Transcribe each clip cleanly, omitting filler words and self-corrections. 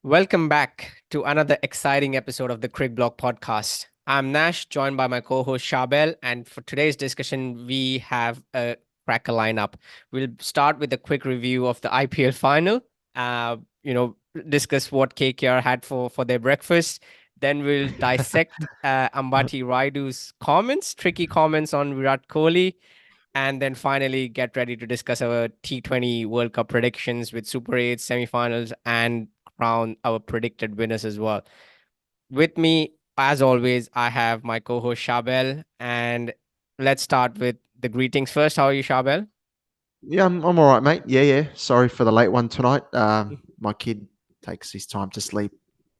Welcome back to another exciting episode of the Crick Block podcast. I'm Nash, joined by my co-host Charbel, and for today's discussion, we have a cracker lineup. We'll start with a quick review of the IPL final. Uh, you know, discuss what KKR had for their breakfast. Then we'll dissect Ambati Rayudu's comments, tricky comments on Virat Kohli, and then finally get ready to discuss our T20 World Cup predictions with Super 8 semifinals and crown our predicted winners as well. With me, as always, I have my co-host Shabel, and let's start with the greetings first. How are you, Shabel? Yeah, I'm all right, mate. Yeah. Sorry for the late one tonight. My kid takes his time to sleep.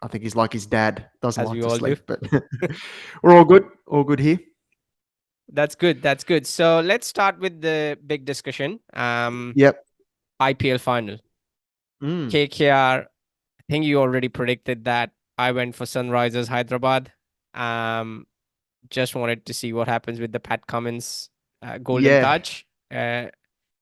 I think he's like his dad, doesn't As like we to all do. sleep, but we're all good. All good here. That's good. That's good. So let's start with the big discussion. Yep. IPL final. Mm. KKR. I think you already predicted that. I went for Sunrisers Hyderabad. Um, just wanted to see what happens with the Pat Cummins golden Yeah. touch.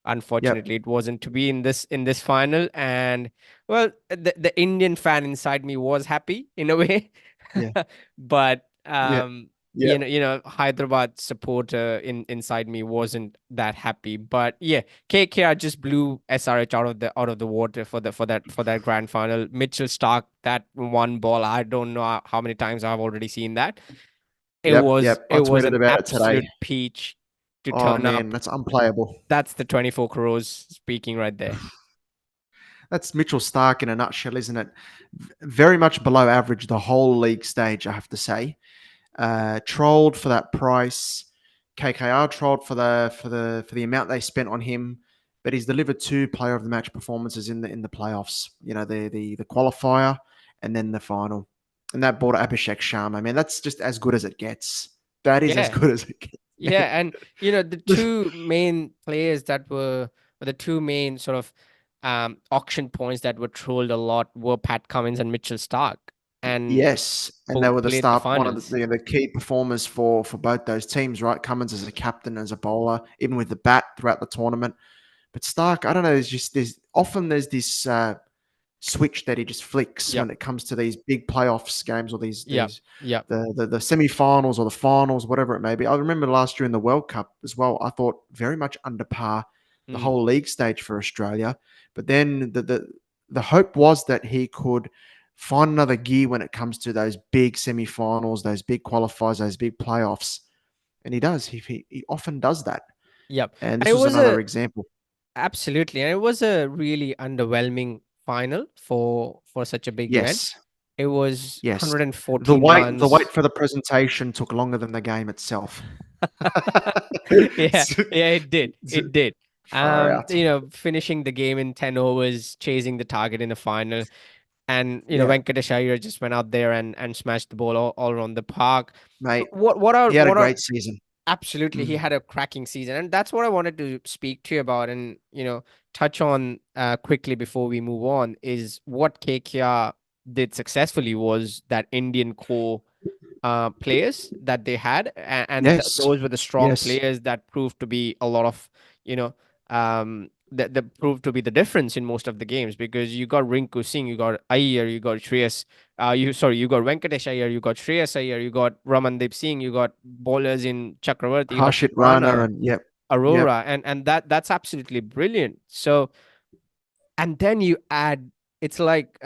Unfortunately, Yep. it wasn't to be in this final, and well, the Indian fan inside me was happy in a way, Yeah. but Yeah. Yeah. Hyderabad supporter inside me wasn't that happy. But yeah, KKR just blew SRH out of the water for that grand final. Mitchell Stark, that one ball, I don't know how many times I've already seen that. It Yep. was Yep. I it was tweeted an about it today. absolute peach to Oh turn man, up. that's unplayable. That's the 24 crores speaking right there. That's Mitchell Stark in a nutshell, isn't it? Very much below average the whole league stage, I have to say. Trolled for that price. KKR trolled for the amount they spent on him, but he's delivered two player of the match performances in the playoffs. You know, the qualifier and then the final, and that brought Abhishek Sharma. Man, that's just as good as it gets. That is as Yeah. good as it gets. Yeah, and the two main players that were or the two main sort of auction points that were trolled a lot were Pat Cummins and Mitchell Stark, and Yes, and they both were the played the star, one of finals. the key performers for both those teams, right? Cummins as a captain, as a bowler, even with the bat throughout the tournament. But Stark, I don't know. There's this switch that he just flicks Yep, when it comes to these big playoffs games or these yep, these yep. the semi-finals or the finals, whatever it may be. I remember last year in the World Cup as well. I thought very much under par the Mm, whole league stage for Australia, but then the hope was that he could find another gear when it comes to those big semi-finals, those big qualifiers, those big playoffs, and he does. He often does that, yep. and And this it was was another a example. absolutely, and it was a really underwhelming final for such a big event. Yes, It was yes. The 114 wait the wait runs. for the presentation took longer than the game itself. Yeah, yeah, it did. It did. Far out. Finishing the game in 10 overs, chasing the target in the final. And Yeah, Venkatesh Iyer just went out there and smashed the ball all around the park. mate. What are He had a what are great season. absolutely, he Mm. had a cracking season, and that's what I wanted to speak to you about and touch on quickly before we move on is what KKR did successfully was that Indian core players that they had, and Yes, those were the strong yes. players that proved to be a lot of, that proved to be the difference in most of the games because you got Rinku Singh, you got Iyer, you got Shreyas, you got Venkatesh Iyer, you got Shreyas Iyer, you got Ramandeep Singh, you got bowlers in Chakravarti, Harshit Harshit Rana Rana, and yep, yep. Aurora, and that's absolutely brilliant. So and then you add it's like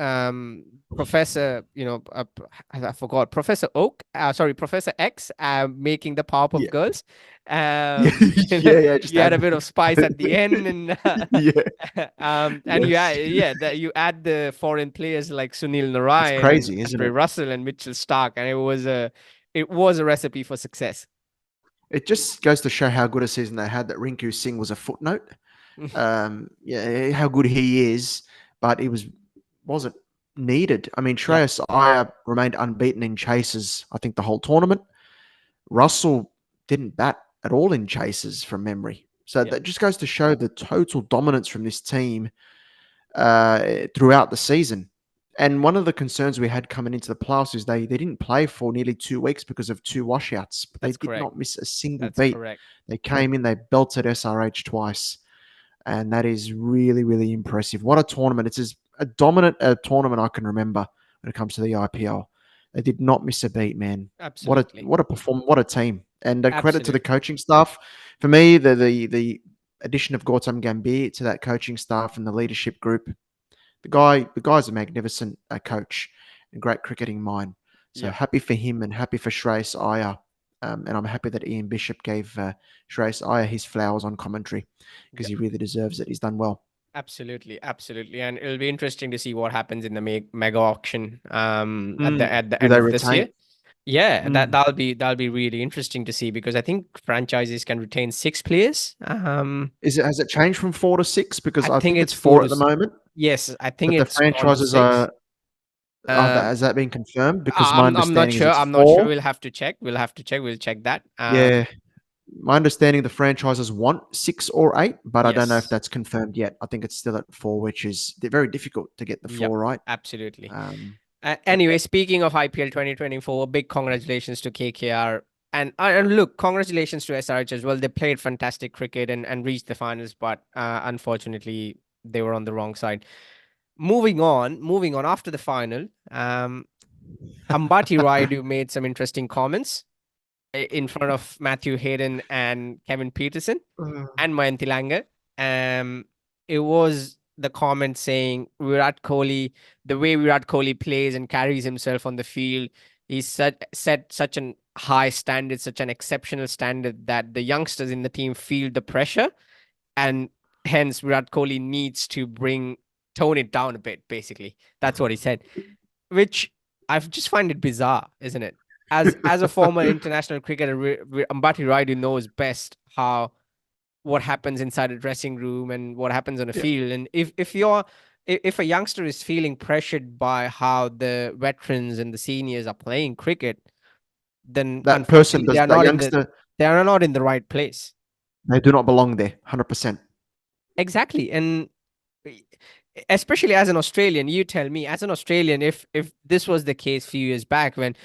professor I forgot Professor Oak, sorry, Professor X, making the Powerpuff Yeah. Girls. Yeah, yeah, just You had add a bit of spice at the end, and yeah, and yes. that you add the foreign players like Sunil It's Narayan and crazy, isn't Andre it? Russell and Mitchell Stark, and it was a recipe for success. It just goes to show how good a season they had that Rinku Singh was a footnote. Yeah, how good he is, but it wasn't needed. I mean, Yep, Shreyas Iyer remained unbeaten in chases, I think, the whole tournament. Russell didn't bat at all in chases from memory. So yep, that just goes to show the total dominance from this team throughout the season. And one of the concerns we had coming into the playoffs is they didn't play for nearly 2 weeks because of two washouts, but they that's did correct. not miss a single That's beat. correct. They came in, they belted SRH twice, and that is really, really impressive. What a tournament! a dominant tournament I can remember when it comes to the IPL. They did not miss a beat, man. Absolutely. What a team, and credit to the Absolutely. coaching staff. For me, the addition of Gautam Gambhir to that coaching staff and the leadership group, the guy's a magnificent coach and great cricketing mind. So Yep. happy for him and happy for Shreyas Iyer. And I'm happy that Ian Bishop gave Shreyas Iyer his flowers on commentary because Yep. he really deserves it. He's done well. Absolutely, absolutely, and it'll be interesting to see what happens in the mega auction at Mm. the Do end they of this retain? year. Yeah, Mm. that'll be really interesting to see because I think franchises can retain 6 players. Has it changed from 4 to 6? Because I I think think it's it's four four to at the s- moment. yes, I think But the it's gone to franchises six. Um, has that been confirmed? Because my I'm not understanding is sure. it's I'm not sure. four. We'll have to check. We'll have to check. We'll check that. Yeah, my understanding the franchises want 6 or 8, but I don't know if Yes. that's confirmed yet. I think it's still at four, which is very difficult to get the Yep. four right. Absolutely. Um, but Anyway, yeah, speaking of IPL 2024, big congratulations to KKR. And look, congratulations to SRH as well. They played fantastic cricket and reached the finals, but unfortunately, they were on the wrong side. Moving on after the final, Ambati Rayudu made some interesting comments in front of Matthew Hayden and Kevin Peterson and Mayanti Langer. It was the comment saying Virat Kohli, the way Virat Kohli plays and carries himself on the field, he's set such an high standard, such an exceptional standard that the youngsters in the team feel the pressure, and hence Virat Kohli needs to tone it down a bit. Basically, that's what he said, which I just find it bizarre, isn't it? As a former international cricketer, Ambati Rayudu knows best how what happens inside a dressing room and what happens on a yeah, field. And if a youngster is feeling pressured by how the veterans and the seniors are playing cricket, then that person unfortunately does that youngster. they are not in the right place. They do not belong there. 100%. Exactly. And especially as an Australian, you tell me, as an Australian, if this was the case a few years back, when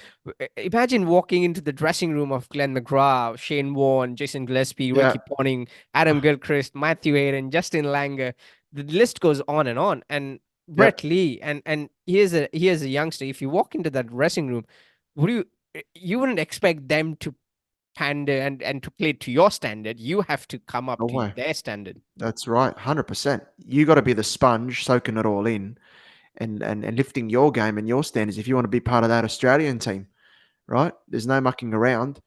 imagine walking into the dressing room of Glenn McGrath, Shane Warne, Jason Gillespie, Yeah, Ricky Ponting, Adam Gilchrist, Matthew Hayden, Justin Langer, the list goes on and yep. Brett Lee, and here's a youngster. If you walk into that dressing room, would you wouldn't expect them to pander and to play to your standard. You have to come up No to way. their standard. That's right. 100%. You got to be the sponge, soaking it all in, and lifting your game and your standards if you want to be part of that Australian team. Right? There's no mucking around.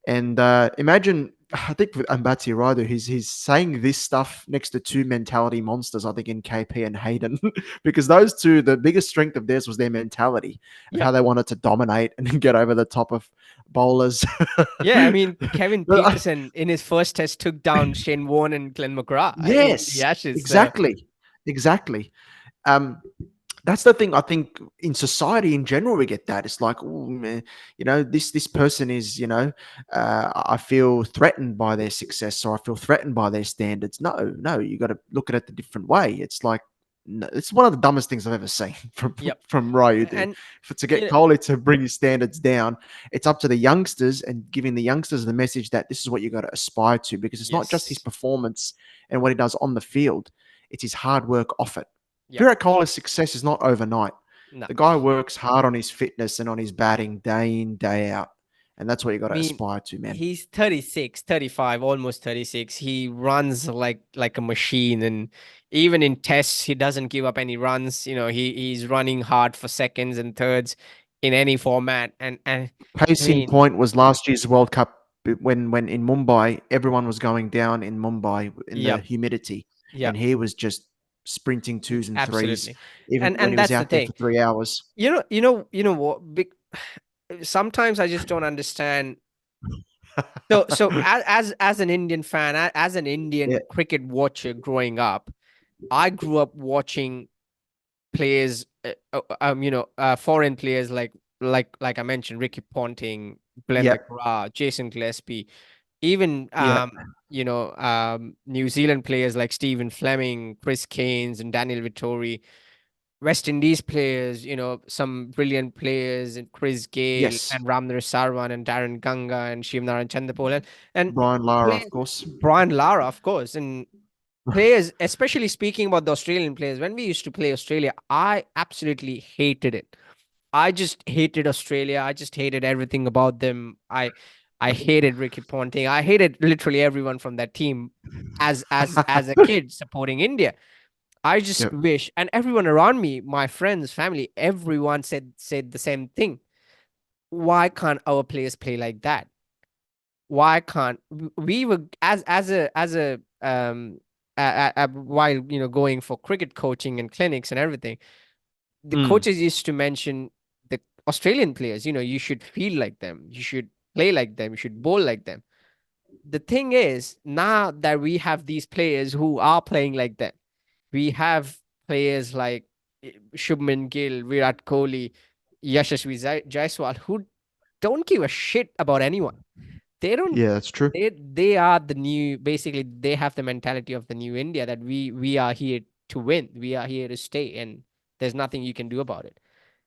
And imagine, I think with Ambati Rayudu, he's saying this stuff next to two mentality monsters, I think, in KP and Hayden, because those two, the biggest strength of theirs was their mentality of how Yep. they wanted to dominate and get over the top of bowlers. Yeah, I mean, Kevin But Peterson in his first test took down Shane Warne and Glenn McGrath in the yes, Ashes. So, exactly, exactly. Um, that's the thing. I think in society in general, we get that. It's like, oh, man, this person is, I feel threatened by their success, or I feel threatened by their standards. No, no, you got to look at it a different way. It's like, no, it's one of the dumbest things I've ever seen from yep. from Rayudu. And For to get you know, Kohli to bring his standards down, it's up to the youngsters and giving the youngsters the message that this is what you got to aspire to, because it's not just his yes. performance and what he does on the field; it's his hard work off it. Yep. Virat Kohli's success is not overnight. No. The guy works hard on his fitness and on his batting day in, day out. And that's what you got I to mean, aspire to, man. he's 36, 35, almost 36. He runs like a machine, and even in tests he doesn't give up any runs. He's running hard for seconds and thirds in any format. And I Case in mean, point was last year's World Cup when in Mumbai, everyone was going down in Mumbai in the yep, humidity. And yep, he was just sprinting twos and threes, absolutely. even when And he was that's the out there for thing. 3 hours. You know what? Sometimes I just don't understand. So as an Indian fan, as an Yeah. Indian cricket watcher growing up, I grew up watching players, foreign players like I mentioned, Ricky Ponting, Glenn Yep. McGrath, Jason Gillespie, even Yeah. New Zealand players like Stephen Fleming, Chris Keynes, and Daniel Vittori. West Indies players, some brilliant players, and Chris Gale Yes. and Ramnir Sarwan and Darren Ganga and Shivnarayan Chanderpaul and Brian Lara, play of course. Brian Lara, of course, and players, especially speaking about the Australian players, when we used to play Australia, I absolutely hated it. I just hated Australia. I just hated everything about them. I hated Ricky Ponting. I hated literally everyone from that team as a kid supporting India. I just Yep. wish, and everyone around me, my friends, family, everyone said the same thing. Why can't our players play like that? Why can't we were while going for cricket coaching and clinics and everything, the Mm. coaches used to mention the Australian players, you should feel like them, you should play like them, you should bowl like them. The thing is, now that we have these players who are playing like that, we have players like Shubman Gill, Virat Kohli, Yashasvi Jaiswal, who don't give a shit about anyone. They don't. Yeah, that's true. They are the new. Basically, they have the mentality of the new India, that we are here to win. We are here to stay, and there's nothing you can do about it.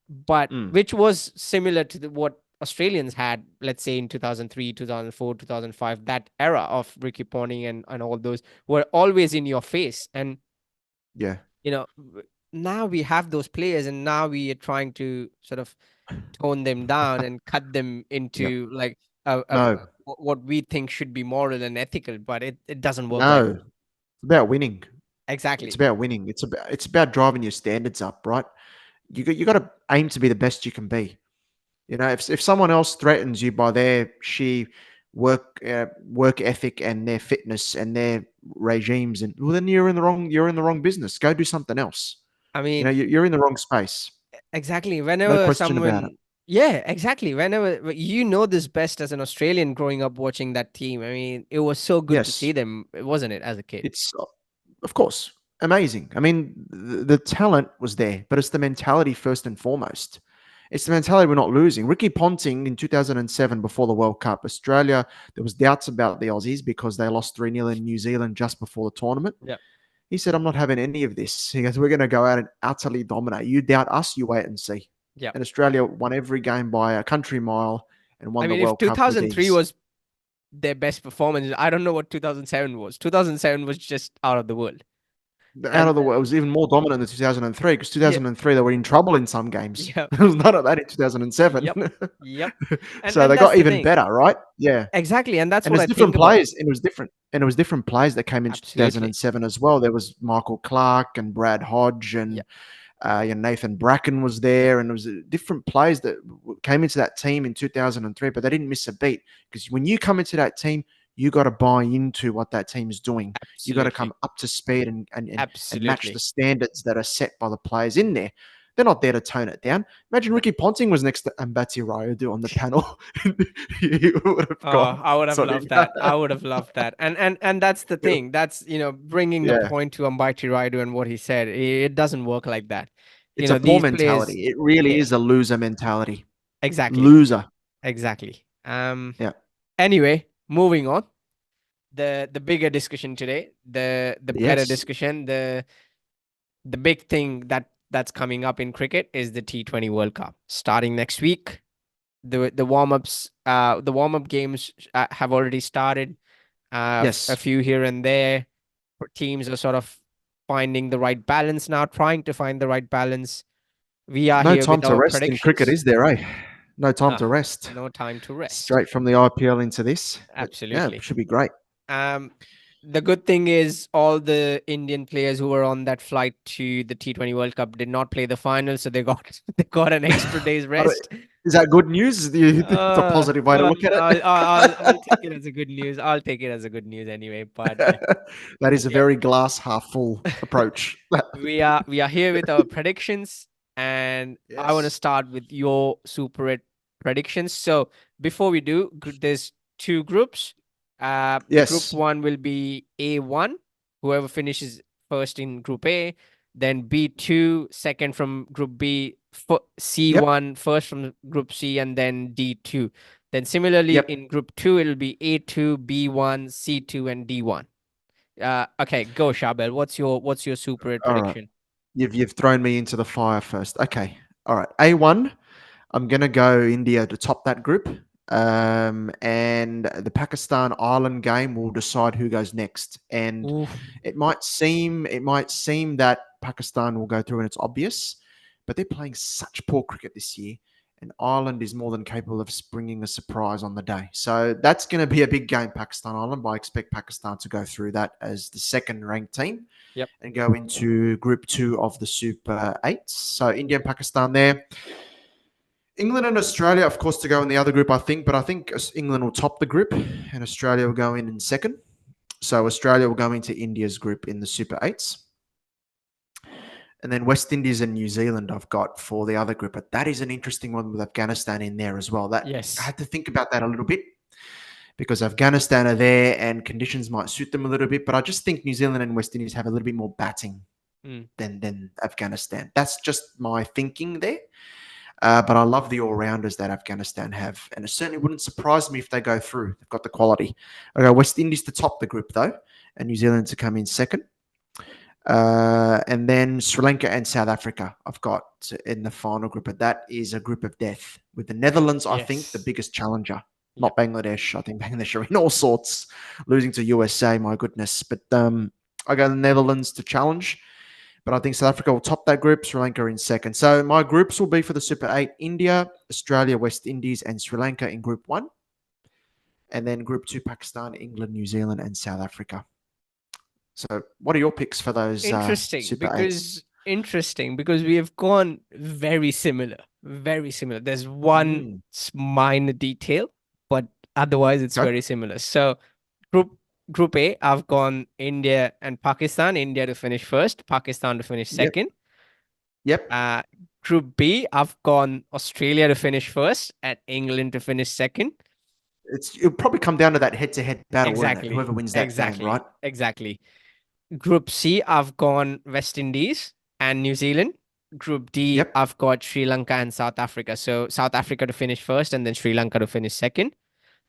But Mm. which was similar to what Australians had, let's say in 2003, 2004, 2005, that era of Ricky Ponting and all those were always in your face. And Yeah. you know now we have those players, and now we are trying to sort of tone them down and cut them Yep. into like No. what we think should be moral and ethical, but it doesn't work like No. that. It's about winning. It's Exactly. about winning. It's about driving your standards up, right? You got to aim to be the best you can be. If someone else threatens you by their sheer work ethic and their fitness and their regimes, and well, then you're in the wrong business. Go do something else. I mean, You're in the wrong space. exactly. No Whenever question about it. someone, yeah, exactly. Whenever this best as an Australian growing up watching that team. I mean, it was so good to Yes, see them, wasn't it, as a kid? it's of course amazing. I mean, the talent was there, but it's the mentality first and foremost. It's the mentality we're not losing. Ricky Ponting in 2007, before the World Cup, Australia, there was doubts about the Aussies because they lost 3-0 in New Zealand just before the tournament. Yeah. He said, I'm not having any of this. He goes, we're going to go out and utterly dominate. You doubt us, you wait and see. Yeah. And Australia won every game by a country mile and I won the mean, if World Cup with 2003 ease. was their best performance, I don't know what 2007 was. 2007 was just out of the world. Out And of the way, it was even more dominant than 2003 because yeah, 2003 they were in trouble in some games. yeah, It was none of that in 2007. yep, yep. And So and they that's got the even thing. better, right? Yeah. Exactly, and that's And what there's I different think about. players, and it was different. And it was different players that came into Absolutely. 2007 as well. There was Michael Clark and Brad Hodge Yeah. and Nathan Bracken was there, and there was different players that came into that team in 2003, but they didn't miss a beat because when you come into that team, you got to buy into what that team is doing. You got to Absolutely. come up to speed and match the Absolutely. standards that are set by the players in there. They're not there to tone it down. Imagine No. Ricky Ponting was next to Ambati Rayudu on the panel. He would have Oh, gone. I would have Sorry. loved that. I would have loved that. And that's the thing. That's, bringing the Yeah. point to Ambati Rayudu and what he said. It doesn't work like that. It's a poor These players, mentality. It really yeah, is a loser mentality. exactly. Loser. Exactly. Yeah. Anyway, moving on. The bigger discussion today, the better Yes. discussion, the big thing that's coming up in cricket is the T20 World Cup starting next week. The warm up games have already started. A Yes. few here and there. Teams are sort of finding the right balance now, trying to find the right balance. We are No here time with to our rest in cricket, predictions. is there, eh? No time to Ah, rest. no time to rest. Straight from the IPL into this. But yeah, it Absolutely. should be great. Um, the good thing is all the Indian players who were on that flight to the T20 World Cup did not play the final, so they got they got an extra day's I don't- rest. Is that good news? It's a positive way to Well, look at it. I'll take it as a good news. I'll take it as a good news anyway. But yeah, That is a yeah, very glass half full approach. we are here with our predictions, and I want to Yes. start with your Super 8 predictions. So before we do, there's two groups. The group Yes. one will be A1, whoever finishes first in Group A, then B2, second from Group B, Yep. C1, first from Group C, and then D2. Then similarly Yep. in Group 2, it'll be A2, B1, C2, and D1. Okay, go Shabel. What's your Super 8 All right. prediction? You've thrown me into the fire first. Okay. All right. A1. I'm gonna go India to top that group. And the Pakistan Ireland game will decide who goes next. And Ooh, it might seem that Pakistan will go through and it's obvious, but they're playing such poor cricket this year, and Ireland is more than capable of springing a surprise on the day. So that's going to be a big game, Pakistan Ireland. But I expect Pakistan to go through that as the second ranked team yep. and go into Group 2 of the Super Eights. So India and Pakistan there. England and Australia, of course, to go in the other group, I think. But I think England will top the group and Australia will go in second. So Australia will go into India's group in the Super Eights. And then West Indies and New Zealand I've got for the other group. But that is an interesting one with Afghanistan in there as well. That I Yes. had to think about that a little bit because Afghanistan are there and conditions might suit them a little bit. But I just think New Zealand and West Indies have a little bit more batting Mm. than Afghanistan. That's just my thinking there. But I love the all-rounders that Afghanistan have. And it certainly wouldn't surprise me if they go through. They've got the quality. I go West Indies to top the group, though, and New Zealand to come in second. And then Sri Lanka and South Africa I've got in the final group. But that is a group of death. With the Netherlands, I think, the Yes. biggest challenger. Yep. Not Bangladesh. I think Bangladesh are in all sorts. Losing to USA, my goodness. But I go the Netherlands to challenge. But I think South Africa will top that group, Sri Lanka in second. So my groups will be for the Super 8, India, Australia, West Indies, and Sri Lanka in Group 1. And then Group 2, Pakistan, England, New Zealand, and South Africa. So what are your picks for those Super 8s? Interesting because we have gone very similar. Very similar. There's one Mm. minor detail, but otherwise it's Okay. very similar. So group group A, I've gone India and Pakistan. India to finish first, Pakistan to finish Yep. second. Yep. Group B, I've gone Australia to finish first and England to finish second. It'll probably come down to that head-to-head battle, wouldn't it? Exactly. Whoever wins that game, Exactly. right? Exactly. Group C, I've gone West Indies and New Zealand. Group D, Yep. I've got Sri Lanka and South Africa. So South Africa to finish first and then Sri Lanka to finish second.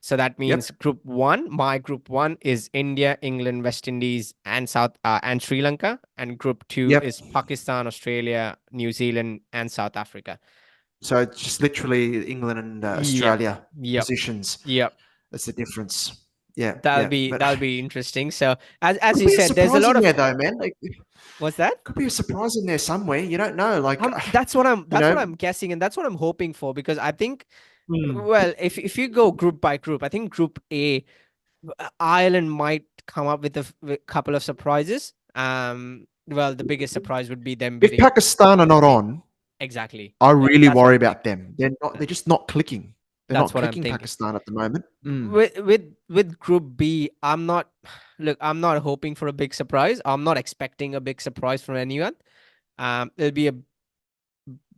So that means Yep. group one, my group one is India, England, West Indies, and and Sri Lanka. And group two Yep. is Pakistan, Australia, New Zealand, and South Africa. So it's just literally England and Yep. Australia Yep. positions. Yep. That's the difference. Yeah. That'll Yeah. be But that'll be interesting. So as could you be a said, there's a surprise lot in of there, though, man. Like, what's that? could be a surprise in there somewhere. You don't know. Like, you That's what know, I'm guessing, and that's what I'm hoping for because I think, mm, well, if you go group by group, I think group A, Ireland might come up with with couple of surprises. Well, the biggest surprise would be them if beating Pakistan are not on, exactly. I really That's what worry I'm about thinking. them. They're not. That- They're just not clicking. They're That's not what I'm clicking, thinking. Pakistan at the moment. Mm. With group B, I'm not look, I'm not hoping for a big surprise. I'm not expecting a big surprise from anyone. It'll be a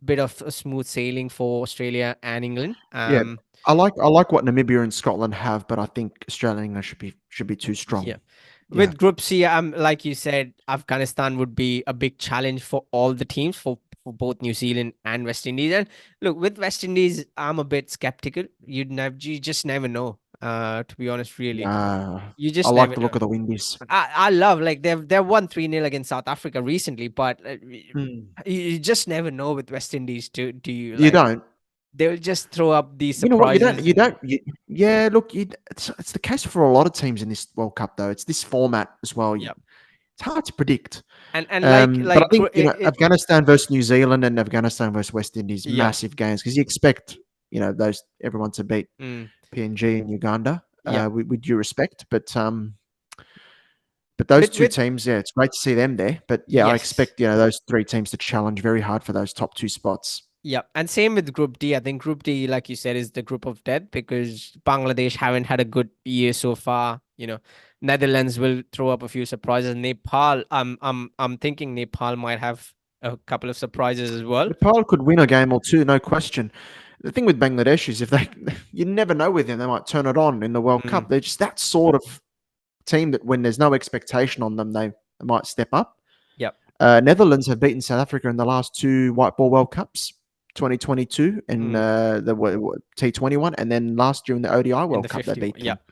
bit of a smooth sailing for Australia and England. Yeah, I like what Namibia and Scotland have, but I think Australia and England should be too Yeah. strong. Yeah. With Group C, like you said, Afghanistan would be a big challenge for all the teams for both New Zealand and West Indies. And look, with West Indies, I'm a bit skeptical. You just never know. To be honest, really, you I just like never the look know. of the Windies. I love like they've won 3-0 against South Africa recently, but Mm. you just never know with West Indies. Do you You like don't. they will just throw up these You know what? You don't. surprises You and don't. Yeah. Look, it's the case for a lot of teams in this World Cup, though. It's this format as well. yeah, It's hard to predict. and But I think it Afghanistan versus New Zealand and Afghanistan versus West Indies, yeah. massive games because you expect those everyone to beat Mm, PNG and Uganda yeah. with due respect. But those two With teams, yeah, it's great to see them there. But yeah, I yes. expect those three teams to challenge very hard for those top two spots. Yeah, and same with Group D. I think Group D, like you said, is the group of death because Bangladesh haven't had a good year so far. Netherlands will throw up a few surprises. Nepal, I'm thinking Nepal might have a couple of surprises as well. Nepal could win a game or two, no question. The thing with Bangladesh is you never know with them, they might turn it on in the World Mm, Cup. They're just that sort of team that when there's no expectation on them, they might step up. yep, Netherlands have beaten South Africa in the last two White Ball World Cups, 2022 and mm, the T20 one, and then last year in the ODI in the World Cup they 50. beat them. Yep,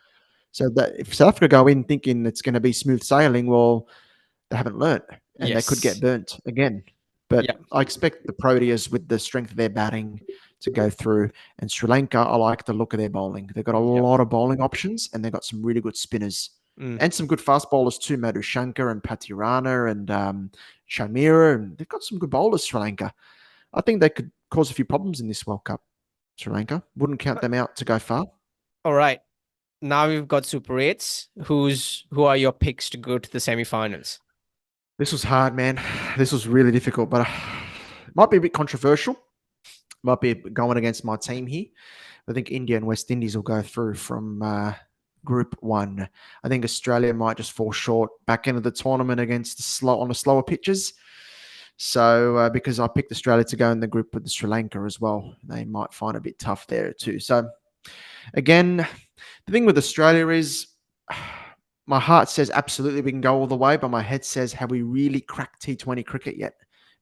So that if South Africa go in thinking it's going to be smooth sailing, well, they haven't learnt and they could get yes. burnt again. But Yeah. I expect the Proteas, with the strength of their batting, to go through. And Sri Lanka, I like the look of their bowling. They've got a Yep. lot of bowling options, and they've got some really good spinners Mm. and some good fast bowlers too. Madhu Shankar and Patirana and Shamira, and they've got some good bowlers, Sri Lanka. I think they could cause a few problems in this World Cup. Sri Lanka wouldn't count them out to go far. All right. Now we've got Super Eights. Who are your picks to go to the semifinals? This was hard, man. This was really difficult, but it might be a bit controversial. Might be going against my team here. I think India and West Indies will go through from Group One. I think Australia might just fall short back into the tournament against the slower pitches. So because I picked Australia to go in the group with Sri Lanka as well, they might find it a bit tough there too. So again, the thing with Australia is my heart says absolutely we can go all the way, but my head says, have we really cracked T20 cricket yet?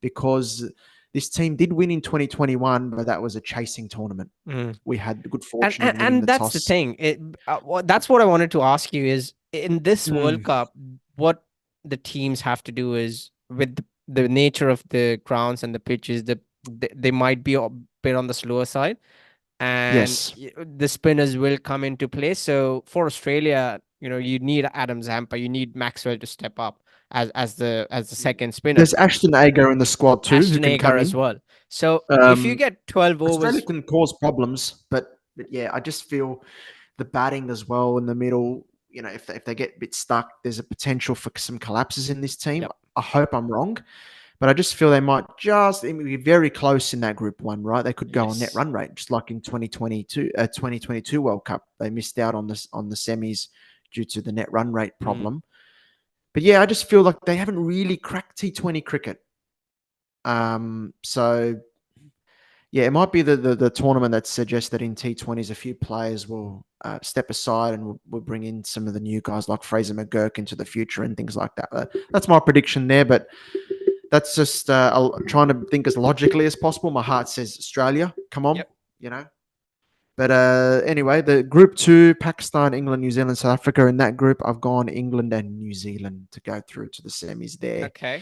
Because this team did win in 2021, but that was a chasing tournament. Mm. We had the good And, fortune and in winning and the that's the toss. thing. That's what I wanted to ask you is in this World Mm, Cup, what the teams have to do is with the nature of the grounds and the pitches, they might be a bit on the slower side, and yes. the spinners will come into play. So for Australia, you need Adam Zampa, you need Maxwell to step up as the second spinner, There's Ashton Agar in the squad too, who Ashton can Agar come as in. well. So if you Um, get 12 Australia overs, can cause problems, but yeah, I just feel the batting as well in the middle. If they get a bit stuck, there's a potential for some collapses in this team. yep, I hope I'm wrong, but I just feel they might just be very close in that Group One, right? They could go on net yes. run rate, just like in 2022 World Cup. They missed out on the semis due to the net run rate Mm. problem. But yeah, I just feel like they haven't really cracked T20 cricket. So yeah, it might be the tournament that suggests that in T20s a few players will step aside and we'll bring in some of the new guys like Fraser McGurk into the future and things like that. That's my prediction there, but that's just trying to think as logically as possible. My heart says Australia. Come on, Yep. you know. But anyway, the Group Two: Pakistan, England, New Zealand, South Africa. In that group, I've gone England and New Zealand to go through to the semis there. Okay.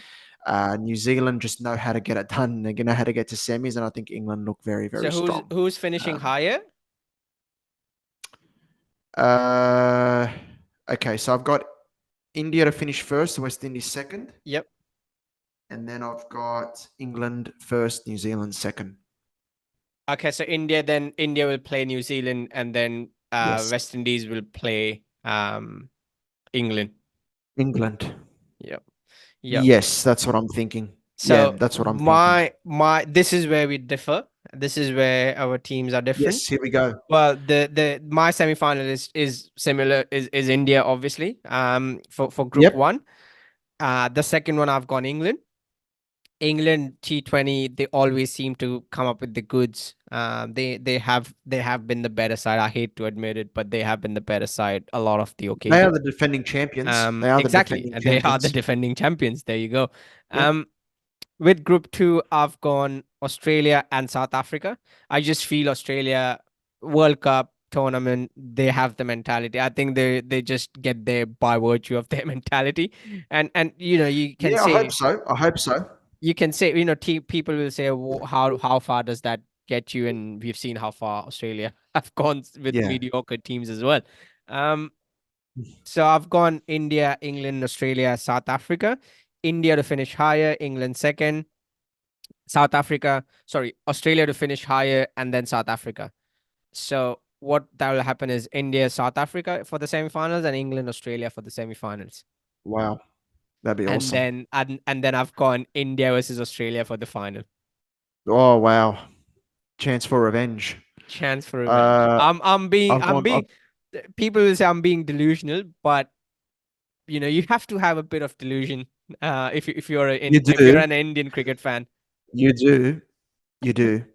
New Zealand just know how to get it done. They know how to get to semis, and I think England look very, So very who's strong. who's finishing Um, higher? uh, okay, so I've got India to finish first, West Indies second, Yep. and then I've got England first, New Zealand second. Okay, so India will play New Zealand, and then Yes, West Indies will play England. England. Yep. Yep. Yes, that's what I'm thinking. Yeah, So that's what I'm thinking. my this is where we differ. This is where our teams are different. Yes, here we go. Well, the my semi-final is similar, is India, obviously. For Group Yep. One. The second one I've gone England. England T20, they always seem to come up with the goods. They have been the better side. I hate to admit it, but they have been the better side a lot of the They are occasions. the defending champions. They are the Exactly, defending and they are the champions. defending champions. There you go. Yep. With Group Two, I've gone Australia and South Africa. I just feel Australia World Cup tournament, they have the mentality. I think they just get there by virtue of their mentality, and you can Yeah, I hope say so. I hope so. people will say, how far does that get you? And we've seen how far Australia have gone with Yeah. mediocre teams as well. Um, so I've gone India, England, Australia, South Africa. India to finish higher, England second, Australia to finish higher, and then South Africa. So what that will happen is India, South Africa for the semifinals, and England, Australia for the semifinals. Wow. That'd be And awesome. then I've gone India versus Australia for the final. Oh wow. Chance for revenge. Chance for revenge. Uh I've I'm gone being people will say I'm being delusional, but you have to have a bit of delusion you if you're do. an Indian cricket fan. You do. You do.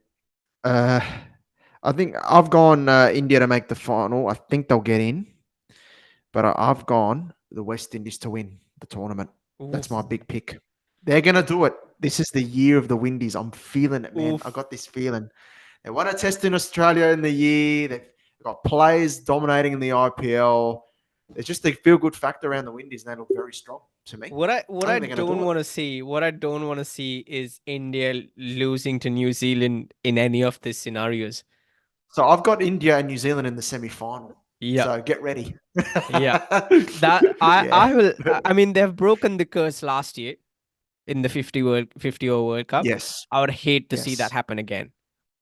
Uh I think I've gone India to make the final. I think they'll get in, but I've gone the West Indies to win the tournament. That's Oof, my big pick. They're gonna do it. This is the year of the Windies. I'm feeling it, man. I oof. got this feeling. They won a test in Australia in the year. They've got players dominating in the IPL. There's just a feel good factor around the Windies, and they look very strong. to me. What I I think they're going to do it. what I don't want to see is India losing to New Zealand in any of these scenarios. So I've got India and New Zealand in the semi-final. Yeah, So get ready. yeah. That Yeah. I will. I mean, they've broken the curse last year in the 50 over World Cup. Yes. I would hate to see that Yes. happen again.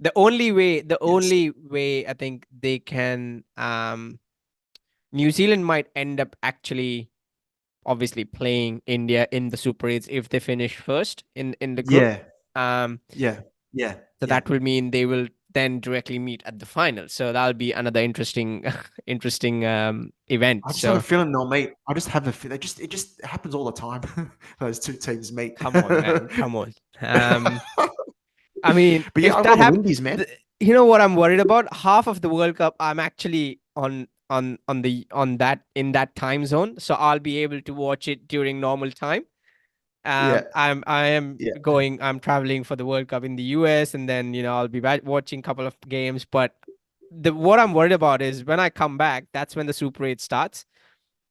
The Yes. only way I think they can, New Zealand might end up actually obviously playing India in the Super 8s if they finish first in the group. Yeah. Um, Yeah. Yeah. so Yeah. that will mean they will then directly meet at the final. So that'll be another interesting interesting event. I just have a So feeling they'll meet. I just have a feeling. It just happens all the time. Those two teams meet. come on, man, come on. I mean, But yeah, if I've that got the happens, Windies, man. you know what I'm worried about? Half of the World Cup, I'm actually on that in that time zone, so I'll be able to watch it during normal time. Yeah. I am Yeah. going. I'm traveling for the World Cup in the US, and then I'll be watching a couple of games. But what I'm worried about is when I come back. That's when the Super 8 starts,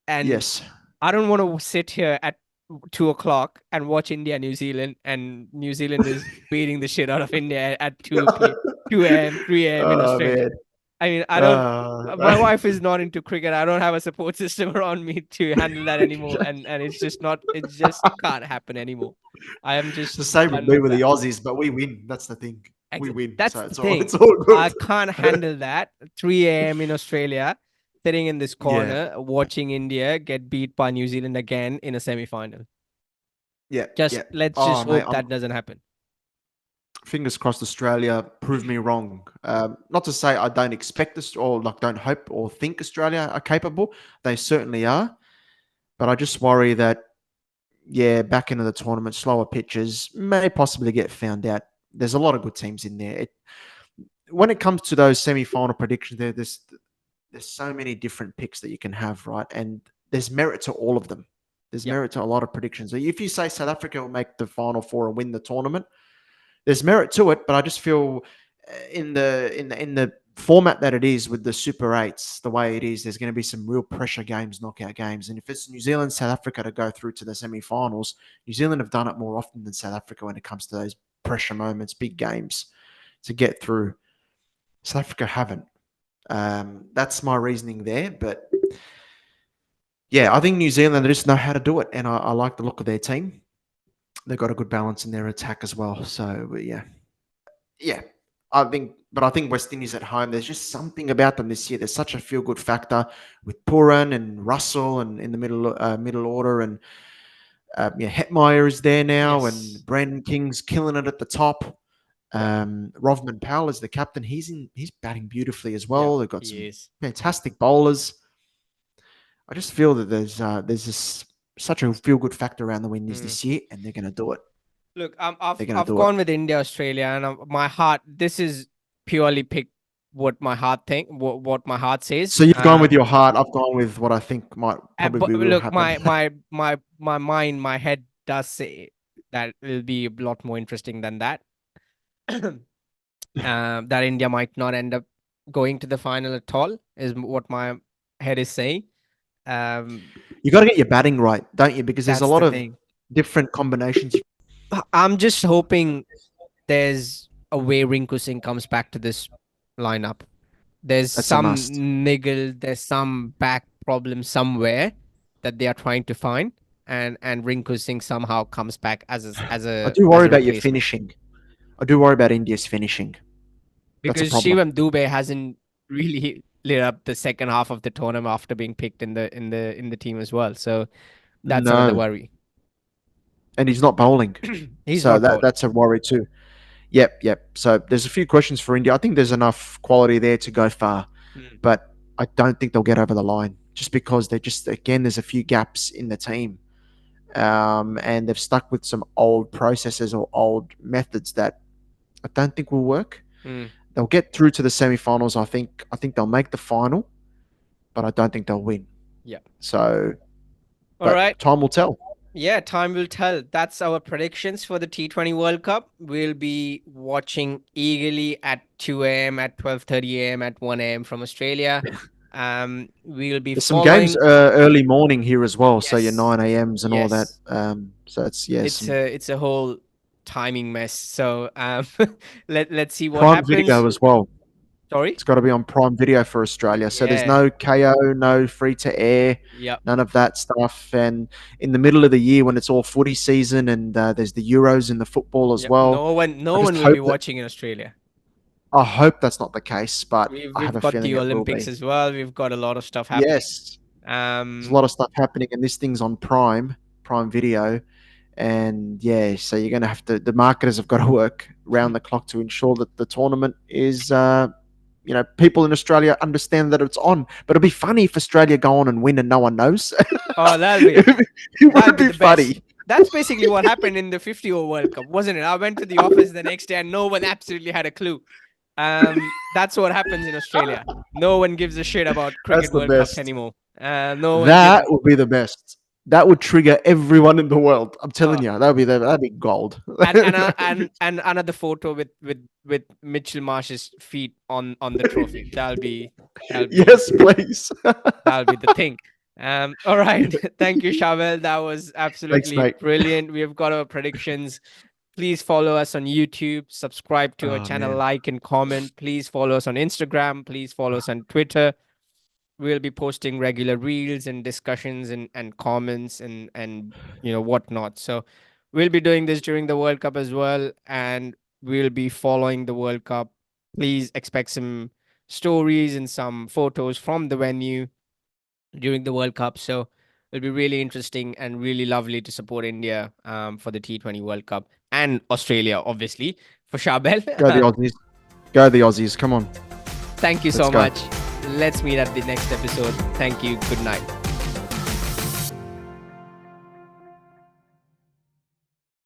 and Yes. I don't want to sit here at 2 o'clock and watch India New Zealand, and New Zealand is beating the shit out of India at 2 a.m., 3 a.m. in Oh Australia. man. I mean, I don't. Uh, My wife is not into cricket. I don't have a support system around me to handle that anymore, and it's just not. It just can't happen anymore. I am it's just the same with done me with with the that. Aussies, but we win. That's the thing. We win, That's so the it's thing. all good. I can't handle that. 3 a.m. in Australia, sitting in this Yeah. corner, watching India get beat by New Zealand again in a semi-final. Yeah. Just Yeah. let's Oh just mate, hope I'm that doesn't happen. fingers crossed. Australia prove me wrong. Not to say I don't expect this or like don't hope or think Australia are capable. They certainly are, but I just worry that yeah, back into the tournament, slower pitches may possibly get found out. There's a lot of good teams in there. When it comes to those semi-final predictions, there's so many different picks that you can have, right? And there's merit to all of them. There's Yep. merit to a lot of predictions. So if you say South Africa will make the final four and win the tournament, there's merit to it. But I just feel in the format that it is with the Super Eights, the way it is, there's going to be some real pressure games, knockout games. And if it's New Zealand, South Africa to go through to the semi-finals, New Zealand have done it more often than South Africa when it comes to those pressure moments, big games to get through. South Africa haven't. That's my reasoning there. But yeah, I think New Zealand just know how to do it, and I like the look of their team. They've got a good balance in their attack as well. So yeah, yeah. I think West Indies at home. There's just something about them this year. There's such a feel good factor with Puran and Russell, and in the middle order, and yeah, Hetmeyer is there now, and Yes. Brandon King's killing it at the top. Yep. Rovman Powell is the captain. He's batting beautifully as Yep. well. They've got He some is. fantastic bowlers. I just feel that there's this such a feel good factor around the Windies Mm. this year, and they're going to do it. Look, They're going to I've do it. gone with India, Australia, and my heart. This is purely picked what my heart what my heart says. So you've gone with your heart. I've gone with what I think might But probably will look, happen. my mind, my head does say that will be a lot more interesting than that. That India might not end up going to the final at all is what my head is saying. Um, You got to get your batting right, don't you? Because there's a that's lot the of thing. different combinations. I'm just hoping there's a way Rinku Singh comes back to this lineup. There's That's a some must. niggle, there's some back problem somewhere that they are trying to find, and Rinku Singh somehow comes back I do as worry a about your replacement. finishing. I do worry about India's finishing. That's a Because problem. Shivam Dubey hasn't really lit up the second half of the tournament after being picked in the team as well. So that's another No, worry. and he's not bowling, He's so not that bowling. that's a worry too. Yep, yep. So there's a few questions for India. I think there's enough quality there to go far, Mm. but I don't think they'll get over the line just because they just again there's a few gaps in the team, and they've stuck with some old processes or old methods that I don't think will work. Mm. They'll get through to the semi-finals. I think they'll make the final, but I don't think they'll win. Yeah. So, All but right. time will tell. Yeah, time will tell. That's our predictions for the T20 World Cup. We'll be watching eagerly at 2 a.m., at 12:30 a.m., at 1 a.m. from Australia. We'll be There's some games following. early morning here as well, so your Yes, 9 a.m.s and all that. yes. So it's yeah, some It's a whole timing mess. So let's see what Prime Video happens. as well. Sorry. It's got to be on Prime Video for Australia. So there's Yeah. no KO, no free to air, Yep. none of that stuff. And in the middle of the year when it's all footy season and there's the Euros and the football as Yep. well, I No just one will be hope that watching in Australia. I hope that's not the case, but I have We've a got feeling the it will Olympics be. as well. We've got a lot of stuff happening. Yes, there's a Um, lot of stuff happening, and this thing's on Prime Video, and yeah, so you're going to have to. The marketers have got to work round the clock to ensure that the tournament is. People in Australia understand that it's on. But it'd be funny if Australia go on and win and no one knows. oh, It that'll would be be the best. funny. That's basically what happened in the 50 over World Cup, wasn't it? I went to the office the next day and no one absolutely had a clue. That's what happens in Australia. No one gives a shit about That's cricket the World Cups best. anymore. No one gives That a would be the best. That would trigger everyone in the world. I'm telling uh, you, that'd be gold. and another photo with Mitchell Marsh's feet on the trophy. That'll be Yes, please. that'll be the thing. All right. Thank you, Shavel. That was Thanks, absolutely mate. brilliant. We have got our predictions. Please follow us on YouTube, subscribe to our Oh channel, man, like and comment. Please follow us on Instagram. Please follow us on Twitter. We'll be posting regular reels and discussions and comments and whatnot. So we'll be doing this during the World Cup as well, and we'll be following the World Cup. Please expect some stories and some photos from the venue during the World Cup. So it'll be really interesting and really lovely to support India for the T20 World Cup and Australia, obviously, for Charbel. go the Aussies. Go the Aussies. Come on, Thank you let's so go. much. Let's meet at the next episode. Thank you. Good night.